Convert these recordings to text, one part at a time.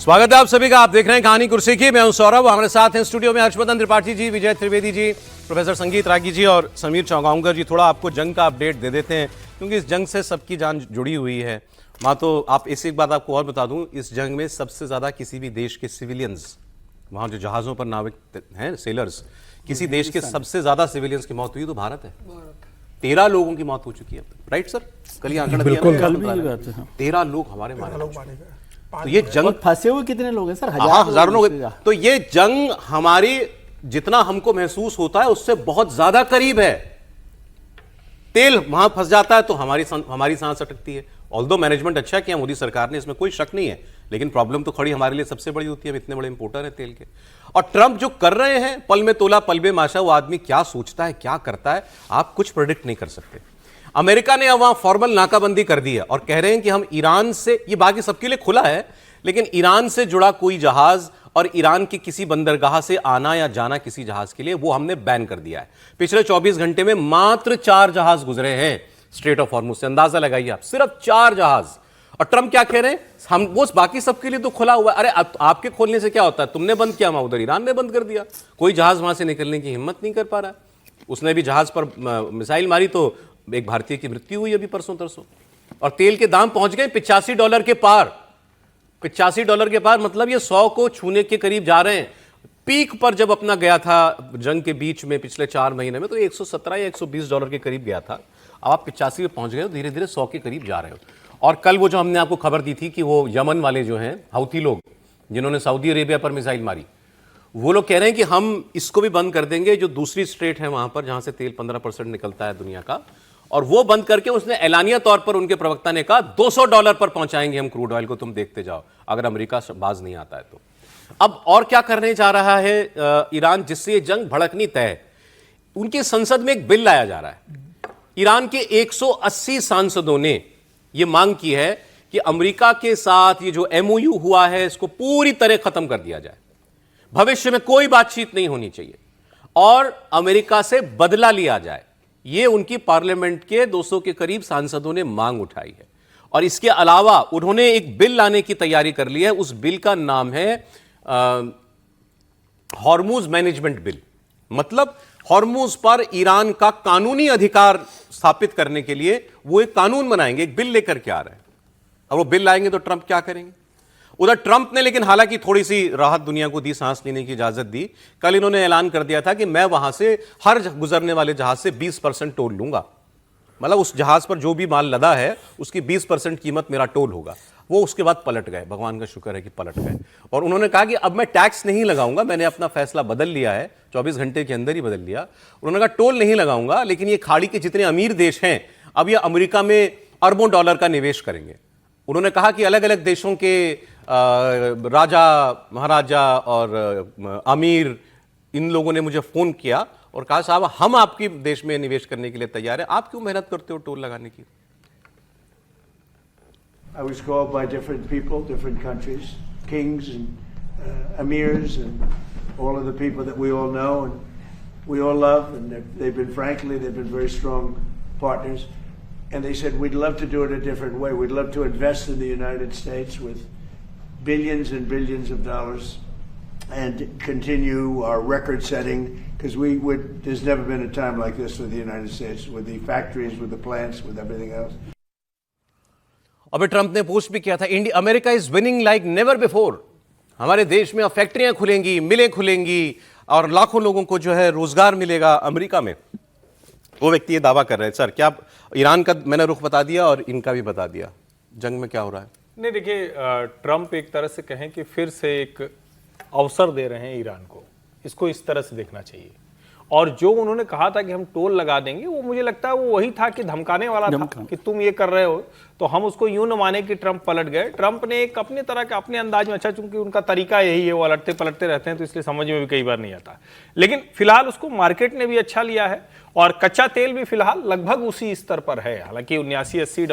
स्वागत है आप सभी का। आप देख रहे हैं कहानी कुर्सी की। मैं हूं सौरभ। हमारे साथ हैं स्टूडियो में हर्षवर्धन त्रिपाठी जी, विजय त्रिवेदी जी, प्रोफेसर संगीत रागी जी और समीर चौगांवकर जी। थोड़ा आपको जंग का अपडेट दे देते हैं क्योंकि इस जंग से सबकी जान जुड़ी हुई है। माँ तो आप एक बात आपको और बता दूं, इस जंग में सबसे ज्यादा किसी भी देश के सिविलियंस, वहां जो जहाजों पर नाविक हैं, सेलर्स, किसी देश के सबसे ज्यादा सिविलियंस की मौत हुई तो भारत है। 13 लोगों की मौत हो चुकी है। राइट सर, कल ये आंकड़ा दिया 13 लोग हमारे मारे। तो ये जंग फंसे हुए कितने लोग हैं सर? हजारों लोग। तो ये जंग हमारी जितना हमको महसूस होता है उससे बहुत ज्यादा करीब है। तेल वहां फंस जाता है तो हमारी सांस अटकती है। ऑल्दो मैनेजमेंट अच्छा किया मोदी सरकार ने, इसमें कोई शक नहीं है, लेकिन प्रॉब्लम तो खड़ी हमारे लिए सबसे बड़ी होती है। हम इतने बड़े इंपोर्टर हैं तेल के। और ट्रंप जो कर रहे हैं, पल में तोला पल में माशा, वो आदमी क्या सोचता है, क्या करता है, आप कुछ प्रेडिक्ट नहीं कर सकते। अमेरिका ने अब वहां फॉर्मल नाकाबंदी कर दी है और कह रहे हैं कि हम ईरान से, ये बाकी सबके लिए खुला है, लेकिन ईरान से जुड़ा कोई जहाज और ईरान की किसी बंदरगाह से आना या जाना किसी जहाज के लिए, वो हमने बैन कर दिया है। पिछले 24 घंटे में मात्र 4 जहाज गुजरे हैं स्ट्रेट ऑफ हॉर्मुज से। अंदाजा लगाइए आप, सिर्फ 4 जहाज। और ट्रंप क्या कह रहे हैं, हम वो बाकी सबके लिए तो खुला हुआ है। अरे आपके खोलने से क्या होता है, तुमने बंद किया, वहां उधर ईरान ने बंद कर दिया। कोई जहाज वहां से निकलने की हिम्मत नहीं कर पा रहा। उसने भी जहाज पर मिसाइल मारी तो एक भारतीय की मृत्यु हुई अभी परसों तरसों। और तेल के दाम पहुंच गए $85 के पार। $85 के पार, मतलब ये 100 को छूने के करीब जा रहे हैं। पीक पर जब अपना गया था जंग के बीच में पिछले 4 महीने में, तो $117 या $120 के करीब गया था। अब आप 85 में पहुंच गए हो, धीरे धीरे 100 के करीब जा रहे हो। और कल वो जो हमने आपको खबर दी थी कि वो यमन वाले जो हैं हौथी लोग, जिन्होंने सऊदी अरेबिया पर मिसाइल मारी, वो लोग कह रहे हैं कि हम इसको भी बंद कर देंगे, जो दूसरी स्ट्रेट है वहां पर जहां से तेल 15% निकलता है दुनिया का, और वो बंद करके उसने ऐलानिया तौर पर, उनके प्रवक्ता ने कहा $200 पर पहुंचाएंगे हम क्रूड ऑयल को, तुम देखते जाओ अगर अमेरिका बाज नहीं आता है तो। अब और क्या करने जा रहा है ईरान, जिससे ये जंग भड़कनी तय है। उनकी संसद में एक बिल लाया जा रहा है। ईरान के 180 सांसदों ने यह मांग की है कि अमेरिका के साथ ये जो MOU हुआ है इसको पूरी तरह खत्म कर दिया जाए। भविष्य में कोई बातचीत नहीं होनी चाहिए और अमेरिका से बदला लिया जाए। ये उनकी पार्लियामेंट के 200 के करीब सांसदों ने मांग उठाई है। और इसके अलावा उन्होंने एक बिल लाने की तैयारी कर ली है। उस बिल का नाम है हॉर्मुज मैनेजमेंट बिल। मतलब हॉर्मुज पर ईरान का कानूनी अधिकार स्थापित करने के लिए वो एक कानून बनाएंगे, एक बिल लेकर के आ रहे हैं। और वो बिल लाएंगे तो ट्रंप क्या करेंगे? उधर ट्रंप ने लेकिन हालांकि थोड़ी सी राहत दुनिया को दी, सांस लेने की इजाजत दी। कल इन्होंने ऐलान कर दिया था कि मैं वहां से हर गुजरने वाले जहाज से 20% टोल लूंगा। मतलब उस जहाज पर जो भी माल लदा है उसकी 20% कीमत मेरा टोल होगा। वो उसके बाद पलट गए, भगवान का शुक्र है कि पलट गए। और उन्होंने कहा कि अब मैं टैक्स नहीं लगाऊंगा, मैंने अपना फैसला बदल लिया है, 24 घंटे के अंदर ही बदल लिया। उन्होंने कहा टोल नहीं लगाऊंगा, लेकिन ये खाड़ी के जितने अमीर देश हैं अब ये अमेरिका में अरबों डॉलर का निवेश करेंगे। उन्होंने कहा कि अलग अलग देशों के राजा, महाराजा और अमीर, इन लोगों ने मुझे फोन किया और कहा साहब हम आपके देश में निवेश करने के लिए तैयार हैं, आप क्यों मेहनत करते हो टोल लगाने की? I was called by different people, different countries, kings and emirs and all of the people that we all know and we all love, and they've been, frankly, they've been very strong partners. And they said, we'd love to do it a different way. We'd love to invest in the United States with billions and billions of dollars and continue our record setting, because there's never been a time like this with the United States, with the factories, with the plants, with everything else. अभी Trump ने post भी किया था, America is winning like never before. हमारे देश में अब फैक्ट्रियां खुलेंगी, मिलें खुलेंगी और लाखों लोगों को जो है रोजगार मिलेगा अमेरिका में। वो व्यक्ति ये दावा कर रहे हैं। सर, क्या ईरान का मैंने रुख बता दिया और इनका भी बता दिया, जंग में क्या हो रहा है? नहीं, देखिए, ट्रंप एक तरह से कहें कि फिर से एक अवसर दे रहे हैं ईरान को, इसको इस तरह से देखना चाहिए। और जो उन्होंने कहा था कि हम टोल लगा देंगे, वो मुझे लगता है वो वही था कि धमकाने वाला था कि तुम ये कर रहे हो, तो हम उसको यूं न माने कि ट्रंप पलट गए। ट्रंप ने एक अपने तरह के अपने अंदाज में, अच्छा चूंकि उनका तरीका यही है, वो अलटते पलटते रहते हैं, तो इसलिए समझ में भी कई बार नहीं आता। लेकिन फिलहाल उसको मार्केट ने भी अच्छा लिया है और कच्चा तेल भी फिलहाल लगभग उसी स्तर पर है। हालांकि $79-80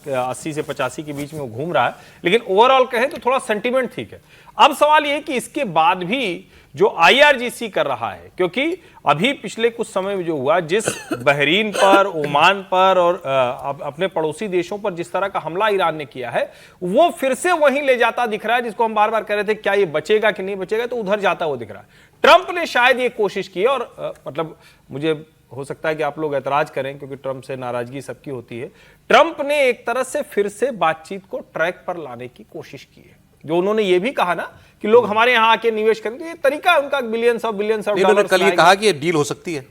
80 से 85 के बीच में वो घूम रहा है, लेकिन ओवरऑल कहें तो थोड़ा सेंटीमेंट ठीक है। अब सवाल ये है कि इसके बाद भी जो IRGC कर रहा है, क्योंकि अभी पिछले कुछ समय में जो हुआ, जिस बहरीन पर, ओमान पर और अपने पड़ोसी देशों पर जिस तरह का हमला ईरान ने किया है वो फिर से वहीं ले जाता दिख रहा है जिसको हम बार बार कह रहे थे क्या ये बचेगा कि नहीं बचेगा, तो उधर जाता वो दिख रहा है। ट्रंप ने शायद ये कोशिश की और मतलब मुझे हो सकता है कि आप लोग ऐतराज करें क्योंकि ट्रंप से नाराजगी सबकी होती है, ट्रंप ने एक तरह से फिर से बातचीत को ट्रैक पर लाने की कोशिश की है। जो उन्होंने ये भी कहा ना कि लोग हमारे यहां आके निवेश करें, तो ये तरीका है उनका बिलियंस ऑफ डॉलर। कल ये कहा कि ये डील हो सकती है।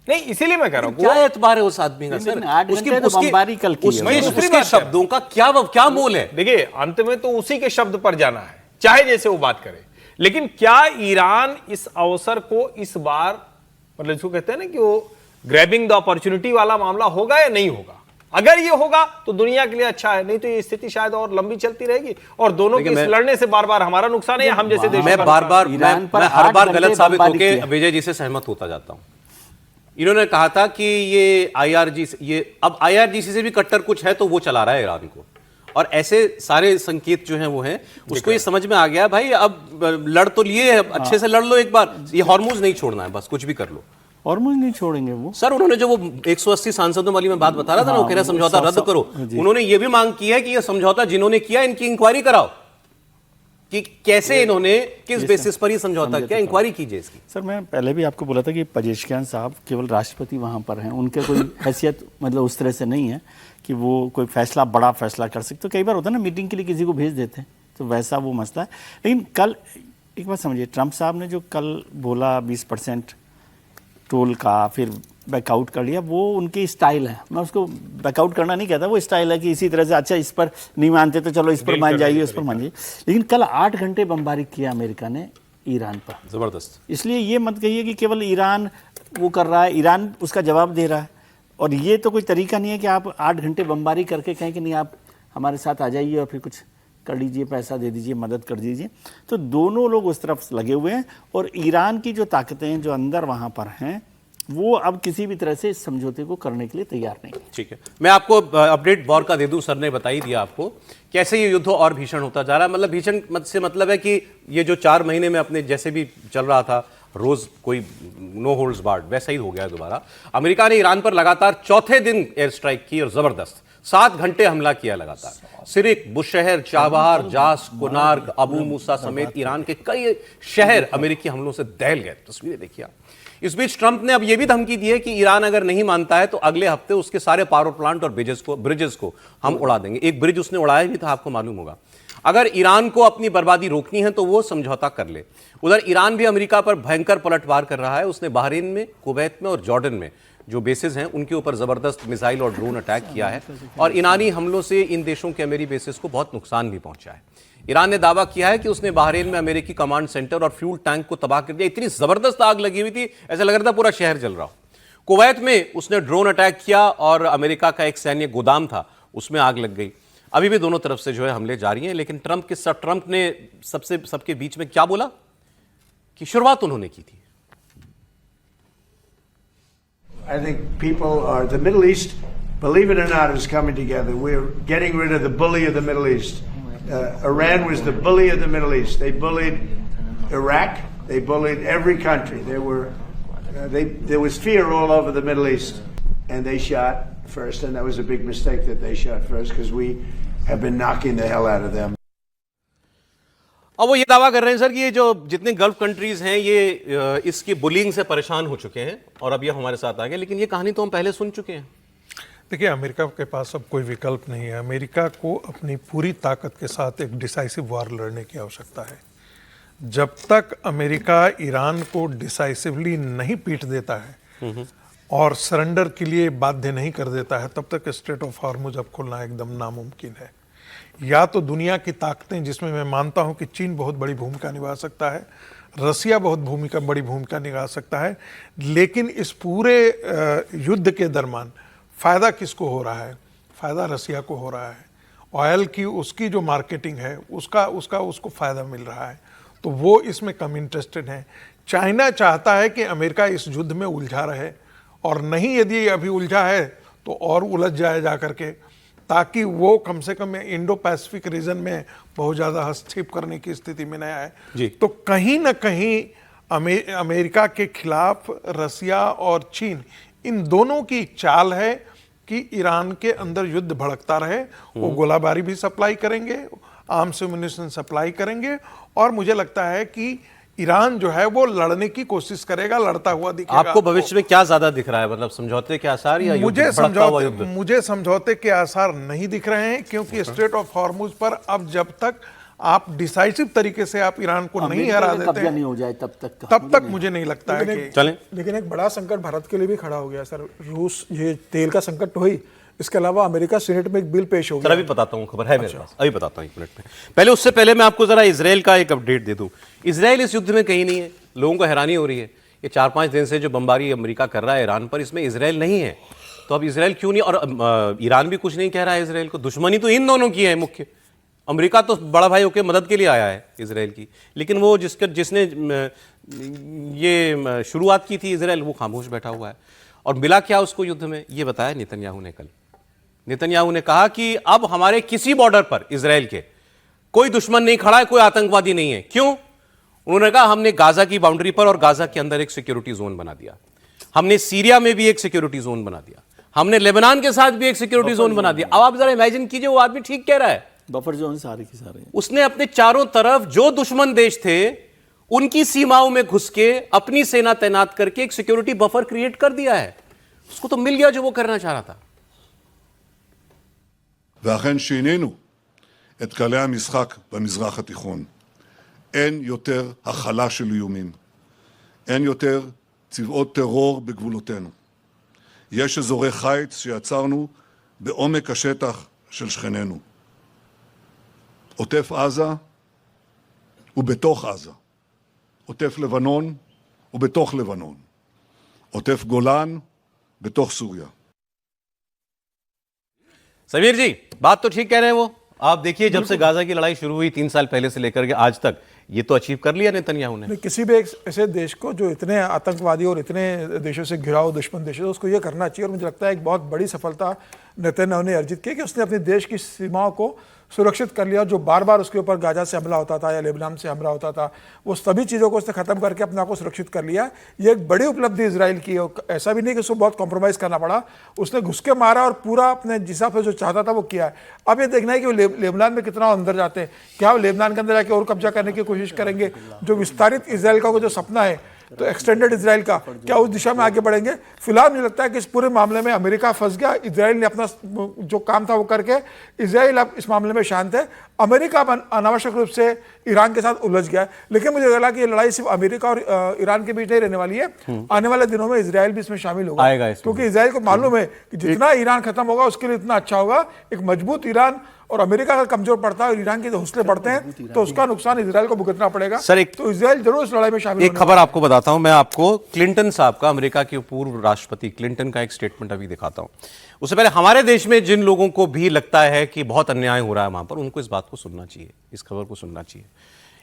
नहीं, इसीलिए मैं कह रहा हूं क्या एतबार है उस आदमी का सर? 8 घंटे तो बमबारी कल की है। उसके शब्दों का क्या मोल है? देखिए, अंत में तो उसी के शब्द पर जाना है, चाहे जैसे वो बात करे। लेकिन क्या ईरान इस अवसर को इस बार, मतलब इसको कहते हैं ना कि वो ग्रैबिंग द अपॉर्चुनिटी वाला मामला होगा या नहीं होगा? अगर ये होगा तो दुनिया के लिए अच्छा है, नहीं तो ये स्थिति शायद और लंबी चलती रहेगी और दोनों के इस लड़ने से बार बार हमारा नुकसान है या हम जैसे देश। मैं हर बार गलत साबित होके विजय जी से सहमत होता जाता हूं। इन्होंने कहा था कि ये अब IRGC से भी कट्टर कुछ है तो वो चला रहा है ईरान को, और ऐसे सारे संकेत जो हैं वो हैं, उसको ये समझ में आ गया भाई अब लड़ तो लिए अच्छे से लड़ लो एक बार, ये हॉर्मुज नहीं छोड़ना है, बस कुछ भी कर लो। हॉर्मुज नहीं छोड़ेंगे वो। सर उन्होंने जो वो 180 सांसदों वाली मैं बात बता रहा था ना, वो कह रहा समझौता रद्द करो, उन्होंने ये भी मांग की है कि ये समझौता जिन्होंने किया इनकी इंक्वायरी कराओ कि कैसे इन्होंने किस बेसिस पर ये समझौता किया, इंक्वायरी कीजिए इसकी। सर मैं पहले भी आपको बोला था कि पजेश्कियान साहब केवल राष्ट्रपति वहाँ पर हैं, उनके कोई हैसियत मतलब उस तरह से नहीं है कि वो कोई फैसला, बड़ा फैसला कर सकते। तो कई बार होता है ना मीटिंग के लिए किसी को भेज देते हैं, तो वैसा वो मसला है। लेकिन कल एक बात समझिए, ट्रंप साहब ने जो कल बोला 20% टोल का, फिर बैकआउट कर लिया, वो उनकी स्टाइल है। मैं उसको बैकआउट करना नहीं कहता, वो स्टाइल है कि इसी तरह से अच्छा इस पर नहीं मानते तो चलो इस पर मान जाइए, उस पर मान जाइए। लेकिन कल 8 घंटे बमबारी किया अमेरिका ने ईरान पर, जबरदस्त। इसलिए ये मत कहिए कि केवल ईरान वो कर रहा है, ईरान उसका जवाब दे रहा है। और ये तो कोई तरीका नहीं है कि आप 8 घंटे बमबारी करके कहें कि नहीं आप हमारे साथ आ जाइए और फिर कुछ कर लीजिए, पैसा दे दीजिए, मदद कर दीजिए। तो दोनों लोग उस तरफ लगे हुए हैं और ईरान की जो ताकतें हैं जो अंदर वहाँ पर हैं, वो अब किसी भी तरह से इस समझौते को करने के लिए तैयार नहीं है। ठीक है, मैं आपको अपडेट वॉर का दे दूं। सर ने बता ही दिया आपको कैसे ये युद्ध और भीषण होता जा रहा है। मतलब भीषण से मतलब है कि ये जो 4 महीने में अपने जैसे भी चल रहा था, रोज कोई नो होल्ड्स बार्ड, वैसा ही हो गया दोबारा। अमेरिका ने ईरान पर लगातार चौथे दिन एयर स्ट्राइक की और जबरदस्त 7 घंटे हमला किया लगातार। सिरिक, बुशहर, चाबहार, जास, कोनार्क, अबू मूसा समेत ईरान के कई शहर अमेरिकी हमलों से दहल गए। तस्वीरें देखिए। इस बीच ट्रंप ने अब यह भी धमकी दी है कि ईरान अगर नहीं मानता है तो अगले हफ्ते उसके सारे पावर प्लांट और ब्रिजेस को हम उड़ा देंगे। एक ब्रिज उसने उड़ाया भी था, आपको मालूम होगा। अगर ईरान को अपनी बर्बादी रोकनी है तो वो समझौता कर ले। उधर ईरान भी अमेरिका पर भयंकर पलटवार कर रहा है। उसने बहरीन में, कुवैत में और जॉर्डन में जो बेसिस हैं उनके ऊपर जबरदस्त मिसाइल और ड्रोन अटैक किया है और ईरानी हमलों से इन देशों के अमेरिकी बेसिस को बहुत नुकसान भी पहुंचा है। ईरान ने दावा किया है कि उसने बहरीन में अमेरिकी कमांड सेंटर और फ्यूल टैंक को तबाह कर दिया। इतनी जबरदस्त आग लगी हुई थी, ऐसा लग रहा था पूरा शहर जल रहा हो। कुवैत में उसने ड्रोन अटैक किया और अमेरिका का एक सैन्य गोदाम था, उसमें आग लग गई। अभी भी दोनों तरफ से जो है हमले जारी हैं। लेकिन ट्रंप ने सबके बीच में क्या बोला कि शुरुआत उन्होंने की थी। I think people are, the Middle East, believe it or not, is coming together. We're getting rid of the bully of the Middle East. Iran was the bully of the Middle East. They bullied Iraq. They bullied every country. There was fear all over the Middle East, and they shot first, and that was a big mistake that they shot first because we have been knocking the hell out of them. अब वो ये दावा कर रहे हैं sir कि ये जो जितने गल्फ कंट्रीज हैं ये इसकी बुलिंग से परेशान हो चुके हैं और अब ये हमारे साथ आ गए। लेकिन ये कहानी तो हम पहले सुन चुके हैं। देखिए, अमेरिका के पास अब कोई विकल्प नहीं है। अमेरिका को अपनी पूरी ताकत के साथ एक डिसाइसिव वार लड़ने की आवश्यकता है। जब तक अमेरिका ईरान को डिसाइसिवली नहीं पीट देता है और सरेंडर के लिए बाध्य नहीं कर देता है, तब तक स्ट्रेट ऑफ हॉर्मुज अब खोलना एकदम नामुमकिन है। या तो दुनिया की ताकतें, जिसमें मैं मानता हूं कि चीन बहुत बड़ी भूमिका निभा सकता है, रसिया बहुत बड़ी भूमिका निभा सकता है, लेकिन इस पूरे युद्ध के दरमियान फ़ायदा किसको हो रहा है? फ़ायदा रसिया को हो रहा है। ऑयल की उसकी जो मार्केटिंग है उसको फ़ायदा मिल रहा है, तो वो इसमें कम इंटरेस्टेड है। चाइना चाहता है कि अमेरिका इस युद्ध में उलझा रहे, और नहीं यदि अभी उलझा है तो और उलझ जाए जा करके, ताकि वो कम से कम इंडो पैसिफिक रीजन में बहुत ज़्यादा हस्तक्षेप करने की स्थिति में न आए। तो कहीं ना कहीं अमेरिका के खिलाफ रसिया और चीन, इन दोनों की एक चाल है कि ईरान के अंदर युद्ध भड़कता रहे। वो गोलाबारी भी सप्लाई करेंगे, आर्म्स एम्युनिशन सप्लाई करेंगे, और मुझे लगता है कि ईरान जो है वो लड़ने की कोशिश करेगा, लड़ता हुआ दिखेगा। आपको भविष्य में क्या ज्यादा दिख रहा है, मतलब समझौते के आसार या मुझे समझौते के आसार नहीं दिख रहे हैं, क्योंकि स्ट्रेट ऑफ हॉर्मुज पर अब जब तक आप डिसाइसिव तरीके से आप ईरान को नहीं हरा देते कब्जा नहीं हो जाए तब तक मुझे नहीं लगता है कि चलें। लेकिन एक बड़ा संकट भारत के लिए भी खड़ा हो गया सर। रूस, ये तेल का संकट तो हुई, इसके अलावा अमेरिका सीनेट में एक बिल पेश हो गया। अभी बताता हूँ, खबर है मेरे पास, अभी बताता हूँ 1 मिनट में। पहले उससे पहले मैं आपको जरा इजराइल का एक अपडेट दे दूं। इजराइल इस युद्ध में कहीं नहीं है, लोगों को हैरानी हो रही है। ये 4-5 दिन से जो बमबारी अमेरिका कर रहा है ईरान पर, इसमें इजराइल नहीं है। तो अब इजराइल क्यों नहीं, और ईरान भी कुछ नहीं कह रहा है इजराइल को। दुश्मनी तो इन दोनों की है मुख्य। अमेरिका तो बड़ा भाई होकर मदद के लिए आया है इजराइल की, लेकिन वो जिसने ये शुरुआत की थी इजराइल, वो खामोश बैठा हुआ है। और मिला क्या उसको युद्ध में, ये बताया नेतन्याहू ने कल। नेतन्याहू ने कहा कि अब हमारे किसी बॉर्डर पर इजराइल के कोई दुश्मन नहीं खड़ा है, कोई आतंकवादी नहीं है। क्यों? उन्होंने कहा हमने गाजा की बाउंड्री पर और गाजा के अंदर एक सिक्योरिटी जोन बना दिया, हमने सीरिया में भी एक सिक्योरिटी जोन बना दिया, हमने लेबनान के साथ भी एक सिक्योरिटी जोन बना दिया। अब आप जरा इमेजिन कीजिए, वो आदमी ठीक कह रहा है। बफर जोन सारे के सारे उसने अपने चारों तरफ जो दुश्मन देश थे उनकी सीमाओं में घुस के अपनी सेना तैनात करके एक सिक्योरिटी बफर क्रिएट कर दिया है। उसको तो मिल गया जो वो करना चाह रहा था। ואכן שינינו את כללי המשחק במזרח התיכון. אין יותר הכלה של איומים. אין יותר צבאות טרור בגבולותינו. יש אזורי חיץ שיצרנו בעומק השטח של שכנינו. עוטף עזה ובתוך עזה. עוטף לבנון ובתוך לבנון. עוטף גולן בתוך סוריה. समीर जी, बात तो ठीक कह रहे हैं वो। आप देखिए, जब से गाजा की लड़ाई शुरू हुई 3 साल पहले से लेकर के आज तक, ये तो अचीव कर लिया नेतन्याहू ने। किसी भी एक ऐसे देश को जो इतने आतंकवादी और इतने देशों से घिरा हो, दुश्मन देशों, तो उसको ये करना चाहिए। और मुझे लगता है एक बहुत बड़ी सफलता नेतन्याहू ने अर्जित की कि उसने अपने देश की सीमाओं को सुरक्षित कर लिया। जो बार बार उसके ऊपर गाजा से हमला होता था या लेबनान से हमला होता था, वो सभी चीज़ों को उसने खत्म करके अपने आप को सुरक्षित कर लिया। ये एक बड़ी उपलब्धि इजराइल की है। ऐसा भी नहीं कि उसको बहुत कॉम्प्रोमाइज़ करना पड़ा, उसने घुस के मारा और पूरा अपने जिस हिसाब से जो चाहता था वो किया है। अब ये देखना है कि वो लेबनान में कितना अंदर जाते हैं, क्या वो लेबनान के अंदर जाके और कब्जा करने की कोशिश करेंगे। जो विस्तारित इजराइल का जो सपना है, तो एक्सटेंडेड इजराइल का, क्या उस दिशा में आगे बढ़ेंगे। फिलहाल मुझे लगता है कि इस पूरे मामले में अमेरिका फंस गया। इजराइल ने अपना जो काम था वो करके, इजराइल अब इस मामले में शांत है। अमेरिका अनावश्यक रूप से ईरान के साथ उलझ गया है। लेकिन मुझे लगा कि ये लड़ाई सिर्फ अमेरिका और ईरान के बीच नहीं रहने वाली है। आने वाले दिनों में इजराइल भी इसमें शामिल होगा, क्योंकि इजराइल को मालूम है कि जितना ईरान खत्म होगा उसके लिए इतना अच्छा होगा। एक मजबूत ईरान और अमेरिका का कमजोर पड़ता है और ईरान के हौसले बढ़ते हैं, तो उसका नुकसान इजराइल को भुगतना पड़ेगा। सर, तो इजराइल जरूर इस लड़ाई में शामिल। एक खबर आपको बताता हूं मैं, आपको क्लिंटन साहब का, अमेरिका के पूर्व राष्ट्रपति क्लिंटन का एक स्टेटमेंट अभी दिखाता हूं। उससे पहले हमारे देश में जिन लोगों को भी लगता है कि बहुत अन्याय हो रहा है वहां पर, उनको इस बात को सुनना चाहिए, इस खबर को सुनना चाहिए।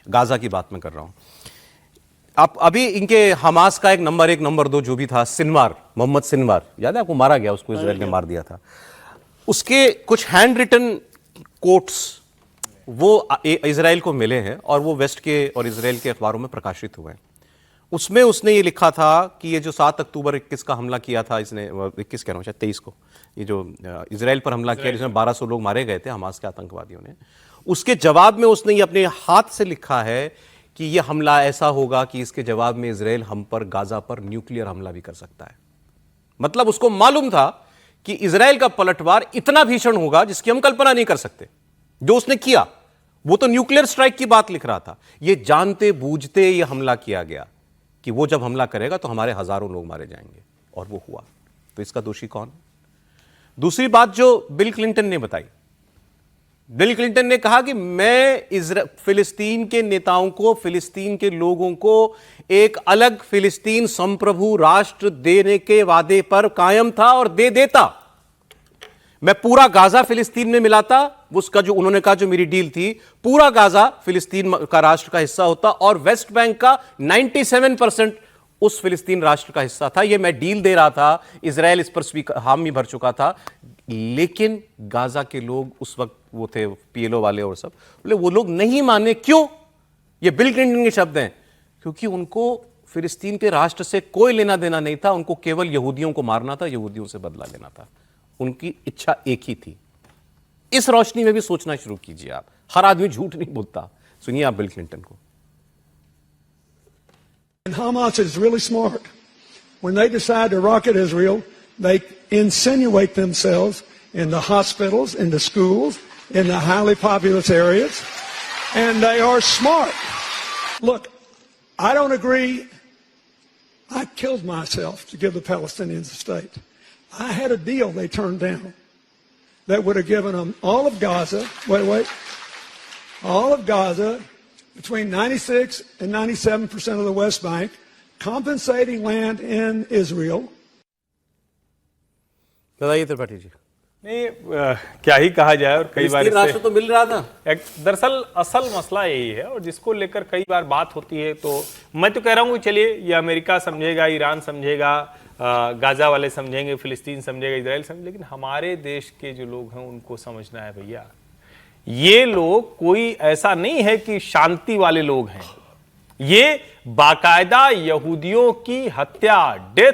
गाजा की बात मैं कर रहा हूं। आप अभी इनके हमास का एक नंबर 1 नंबर 2 जो भी था, सिनवार, मोहम्मद सिनवार, याद है आपको? मारा गया, उसको इजराइल ने मार दिया था। उसके कुछ हैंड रिटन कोट्स वो इजराइल को मिले हैं और वो वेस्ट के और इजराइल के अखबारों में प्रकाशित हुए हैं। उसमें उसने ये लिखा था कि ये जो 7 अक्टूबर 21 का हमला किया था, इसने 21 कह रहा हूँ, शायद 23 को, ये जो इजराइल पर हमला किया जिसमें 1200 लोग मारे गए थे हमास के आतंकवादियों ने, उसके जवाब में उसने ये अपने हाथ से लिखा है कि ये हमला ऐसा होगा कि इसके जवाब में इजराइल हम पर, गाजा पर न्यूक्लियर हमला भी कर सकता है। मतलब उसको मालूम था कि इजराइल का पलटवार इतना भीषण होगा जिसकी हम कल्पना नहीं कर सकते। जो उसने किया वो तो न्यूक्लियर स्ट्राइक की बात लिख रहा था। ये जानते बूझते ये हमला किया गया कि वो जब हमला करेगा तो हमारे हजारों लोग मारे जाएंगे, और वो हुआ। तो इसका दोषी कौन? दूसरी बात जो बिल क्लिंटन ने बताई, बिल क्लिंटन ने कहा कि मैं फिलिस्तीन के नेताओं को, फिलिस्तीन के लोगों को एक अलग फिलिस्तीन संप्रभु राष्ट्र देने के वादे पर कायम था और दे देता। मैं पूरा गाजा फिलिस्तीन में मिलाता, उसका जो उन्होंने कहा जो मेरी डील थी, पूरा गाजा फिलिस्तीन का राष्ट्र का हिस्सा होता और वेस्ट बैंक का 97% उस फिलिस्तीन राष्ट्र का हिस्सा था। यह मैं डील दे रहा था। इजराइल इस पर हामी भर चुका था, लेकिन गाजा के लोग उस वक्त, वो थे पीएलओ वाले और सब, बोले वो लोग नहीं माने। क्यों? ये बिल क्लिंटन के शब्द हैं। क्योंकि उनको फिलिस्तीन के राष्ट्र से कोई लेना देना नहीं था, उनको केवल यहूदियों को मारना था, यहूदियों से बदला लेना था। उनकी इच्छा एक ही थी। इस रोशनी में भी सोचना शुरू कीजिए आप। हर आदमी झूठ नहीं बोलता। सुनिए आप बिल क्लिंटन को। And Hamas is really smart. When they decide to rocket Israel, they insinuate themselves in the hospitals, in the schools, in the highly populous areas, and they are smart. Look, I don't agree. I killed myself to give the Palestinians a state. I had a deal they turned down that would have given them all of Gaza, all of Gaza, between 96 and 97% of the West Bank, compensating land in Israel. बताइए त्रिपाठी जी। नहीं क्या ही कहा जाए, और कई बार राष्ट्र तो मिल रहा था। दरअसल असल मसला यही है, और जिसको लेकर कई बार बात होती है। तो मैं तो कह रहा हूँ कि चलिए, ये अमेरिका समझेगा, ईरान समझेगा, गाजा वाले समझेंगे, फिलिस्तीन समझेगा, इजराइल समझेगा, लेकिन हमारे देश के जो लोग हैं उनको समझना है भैया। ये लोग कोई ऐसा नहीं है कि शांति वाले लोग हैं। ये बाकायदा यहूदियों की हत्या, डेथ,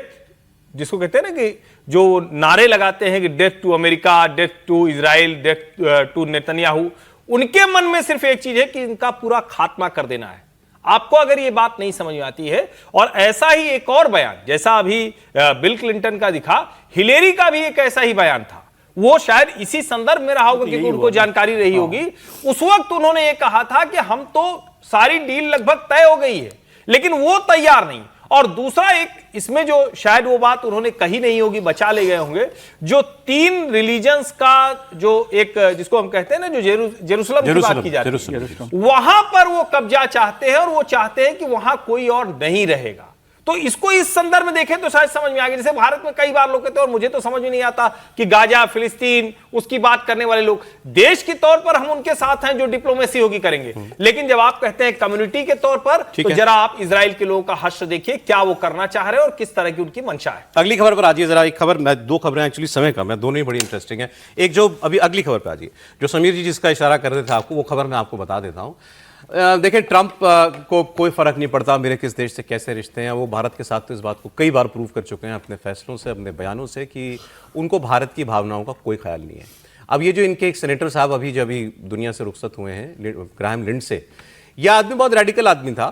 जिसको कहते हैं ना कि जो नारे लगाते हैं कि death to America, death to Israel, death to Netanyahu, उनके मन में सिर्फ एक चीज है कि इनका पूरा खात्मा कर देना है। आपको अगर ये बात नहीं समझ में आती है, और ऐसा ही एक और बयान जैसा अभी बिल क्लिंटन का दिखा, हिलेरी का भी एक ऐसा ही बयान था। वो शायद इसी संदर्भ में रहा होगा क्योंकि उनको जानकारी रही होगी। उस वक्त उन्होंने ये कहा था कि हम तो सारी डील लगभग तय हो गई है, लेकिन वो तैयार नहीं। और दूसरा एक इसमें जो शायद वो बात उन्होंने कही नहीं होगी, बचा ले गए होंगे, जो 3 रिलीजन्स का जो एक, जिसको हम कहते हैं ना, जो जेरूसलम की बात की जाती है, वहां पर वो कब्जा चाहते हैं, और वो चाहते हैं कि वहां कोई और नहीं रहेगा। तो इसको इस संदर्भ में देखें तो शायद समझ में आ गया। जैसे भारत में कई बार लोग कहते हैं, और मुझे तो समझ में नहीं आता, कि गाजा, फिलिस्तीन, उसकी बात करने वाले लोग देश के तौर पर हम उनके साथ हैं, जो डिप्लोमेसी होगी करेंगे, लेकिन जब आप कहते हैं कम्युनिटी के तौर पर, तो जरा आप इजराइल के लोगों का हश्र देखिए, क्या वो करना चाह रहे हैं और किस तरह की उनकी मंशा है। अगली खबर पर आ जाइए जरा। एक खबर, मैं 2 खबरें एक्चुअली समय कम है, दोनों ही बड़ी इंटरेस्टिंग है। एक जो अभी अगली खबर पर आ जाइए, जो समीर जी जिसका इशारा कर रहे थे आपको, वो खबर मैं आपको बता देता हूं। देखिए, ट्रंप को कोई फर्क नहीं पड़ता मेरे किस देश से कैसे रिश्ते हैं। वो भारत के साथ तो इस बात को कई बार प्रूव कर चुके हैं अपने फैसलों से, अपने बयानों से, कि उनको भारत की भावनाओं का कोई ख्याल नहीं है। अब ये जो इनके एक सेनेटर साहब अभी जो अभी दुनिया से रुखसत हुए हैं, ग्राहम लिंडसे, यह आदमी बहुत रेडिकल आदमी था,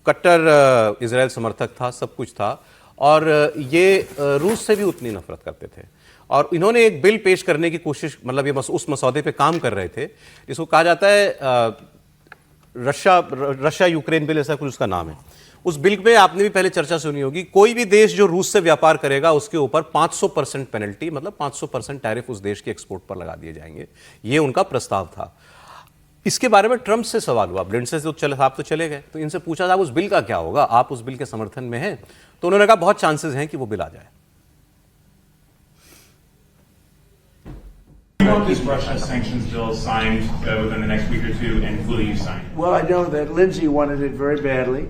कट्टर इजराइल समर्थक था, सब कुछ था, और ये रूस से भी उतनी नफरत करते थे। और इन्होंने एक बिल पेश करने की कोशिश, मतलब ये उस मसौदे पे काम कर रहे थे जिसको कहा जाता है रशिया यूक्रेन बिल, ऐसा कुछ उसका नाम है। उस बिल पे आपने भी पहले चर्चा सुनी होगी, कोई भी देश जो रूस से व्यापार करेगा उसके ऊपर 500% पेनल्टी, मतलब 500% टैरिफ उस देश के एक्सपोर्ट पर लगा दिए जाएंगे। ये उनका प्रस्ताव था। इसके बारे में ट्रंप से सवाल हुआ, ब्लिंडसे तो चले, आप तो चले गए, तो इनसे पूछा साहब उस बिल का क्या होगा, आप उस बिल के समर्थन में हैं? तो उन्होंने कहा बहुत चांसेस हैं कि वो बिल आ जाए। You want this Russia sanctions bill signed within the next week or two, and will you sign it? Well, I know that Lindsey wanted it very badly.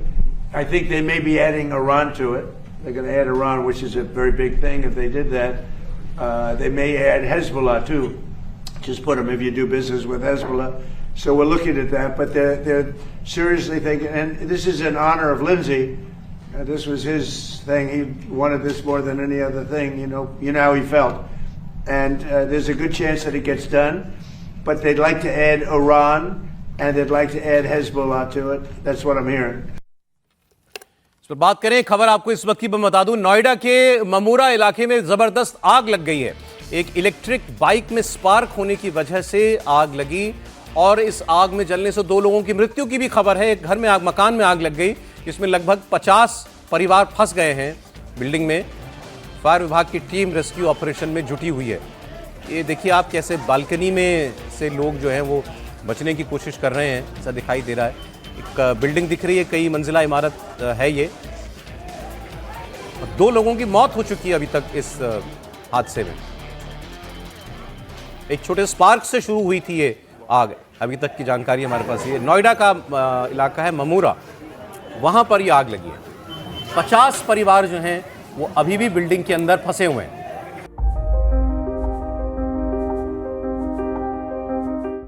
I think they may be adding Iran to it. They're going to add Iran, which is a very big thing. If they did that, they may add Hezbollah too. Just put them if you do business with Hezbollah. So we're looking at that, but they're seriously thinking. And this is in honor of Lindsey. This was his thing. He wanted this more than any other thing. You know how he felt. And there's a good chance that it gets done, but they'd like to add Iran and they'd like to add Hezbollah to it. That's what I'm hearing. इस पर बात करें, खबर आपको इस वक्त की मैं बता दूं, नोएडा के ममूरा इलाके में जबरदस्त आग लग गई है। एक इलेक्ट्रिक बाइक में स्पार्क होने की वजह से आग लगी, और इस आग में जलने से 2 लोगों की मृत्यु की भी खबर है। एक घर में आग, मकान में आग लग गई, जिसमें लगभग 50 परिवार फंस गए हैं बिल्डिंग में। फायर विभाग की टीम रेस्क्यू ऑपरेशन में जुटी हुई है। ये देखिए आप कैसे बालकनी में से लोग जो हैं वो बचने की कोशिश कर रहे हैं, ऐसा दिखाई दे रहा है। एक बिल्डिंग दिख रही है, कई मंजिला इमारत है ये। 2 लोगों की मौत हो चुकी है अभी तक इस हादसे में। एक छोटे स्पार्क से शुरू हुई थी ये आग, अभी तक की जानकारी हमारे पास ये। नोएडा का इलाका है ममूरा, वहाँ पर ये आग लगी है। 50 परिवार जो हैं वो अभी भी बिल्डिंग के अंदर फंसे हुए हैं।